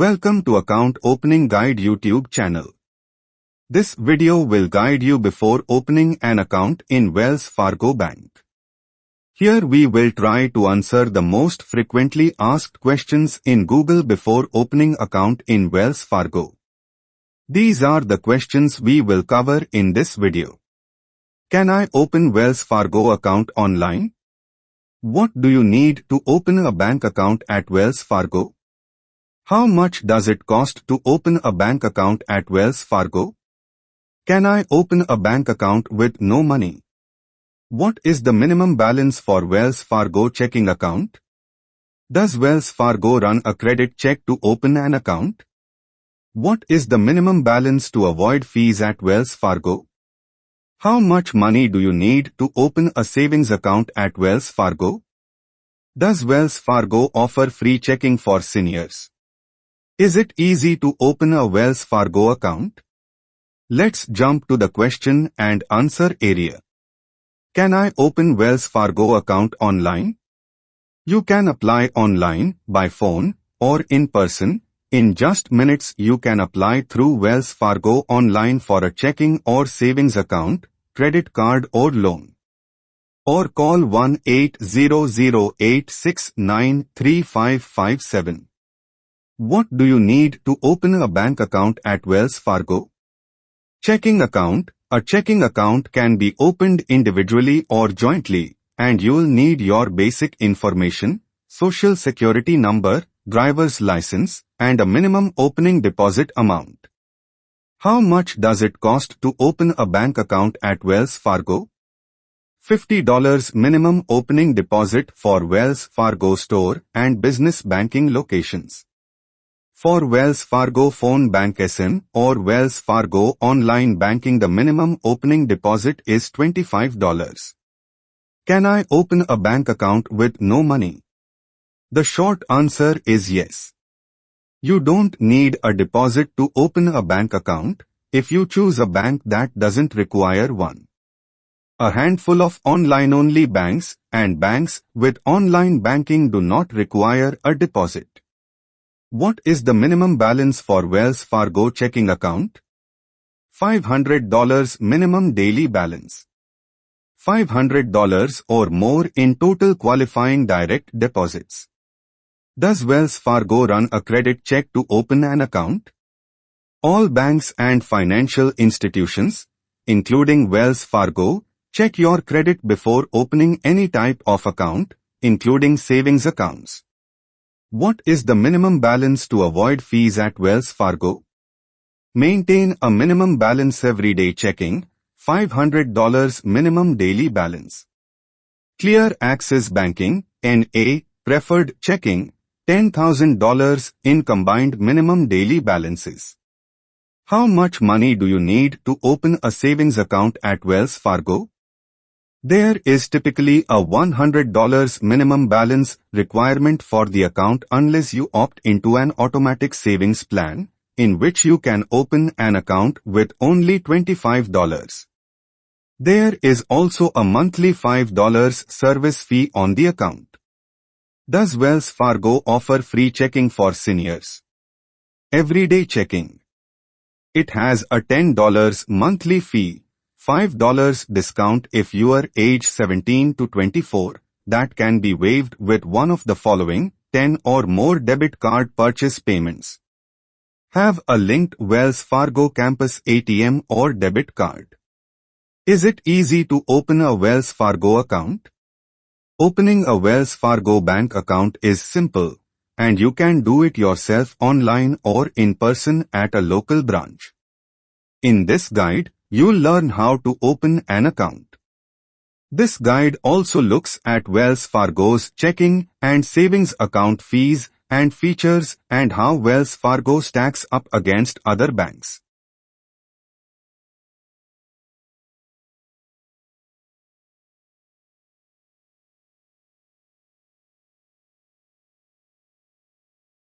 Welcome to Account Opening Guide YouTube channel. This video will guide you before opening an account in Wells Fargo Bank. Here we will try to answer the most frequently asked questions in Google before opening account in Wells Fargo. These are the questions we will cover in this video. Can I open Wells Fargo account online? What do you need to open a bank account at Wells Fargo? How much does it cost to open a bank account at Wells Fargo? Can I open a bank account with no money? What is the minimum balance for Wells Fargo checking account? Does Wells Fargo run a credit check to open an account? What is the minimum balance to avoid fees at Wells Fargo? How much money do you need to open a savings account at Wells Fargo? Does Wells Fargo offer free checking for seniors? Is it easy to open a Wells Fargo account? Let's jump to the question and answer area. Can I open Wells Fargo account online? You can apply online, by phone, or in person. In just minutes you can apply through Wells Fargo online for a checking or savings account, credit card or loan. Or call 1-800-869-3557. What do you need to open a bank account at Wells Fargo? Checking account. A checking account can be opened individually or jointly, and you'll need your basic information, social security number, driver's license, and a minimum opening deposit amount. How much does it cost to open a bank account at Wells Fargo? $50 minimum opening deposit for Wells Fargo store and business banking locations. For Wells Fargo Phone Bank SM or Wells Fargo Online Banking, the minimum opening deposit is $25. Can I open a bank account with no money? The short answer is yes. You don't need a deposit to open a bank account if you choose a bank that doesn't require one. A handful of online-only banks and banks with online banking do not require a deposit. What is the minimum balance for Wells Fargo checking account? $500 minimum daily balance. $500 or more in total qualifying direct deposits. Does Wells Fargo run a credit check to open an account? All banks and financial institutions, including Wells Fargo, check your credit before opening any type of account, including savings accounts. What is the minimum balance to avoid fees at Wells Fargo? Maintain a minimum balance everyday checking, $500 minimum daily balance. Clear Access Banking, NA, preferred checking, $10,000 in combined minimum daily balances. How much money do you need to open a savings account at Wells Fargo? There is typically a $100 minimum balance requirement for the account unless you opt into an automatic savings plan, in which you can open an account with only $25. There is also a monthly $5 service fee on the account. Does Wells Fargo offer free checking for seniors? Everyday checking. It has a $10 monthly fee, $5 discount if you are age 17 to 24, that can be waived with one of the following 10 or more debit card purchase payments. Have a linked Wells Fargo campus ATM or debit card. Is it easy to open a Wells Fargo account? Opening a Wells Fargo bank account is simple, and you can do it yourself online or in person at a local branch. In this guide, you'll learn how to open an account. This guide also looks at Wells Fargo's checking and savings account fees and features and how Wells Fargo stacks up against other banks.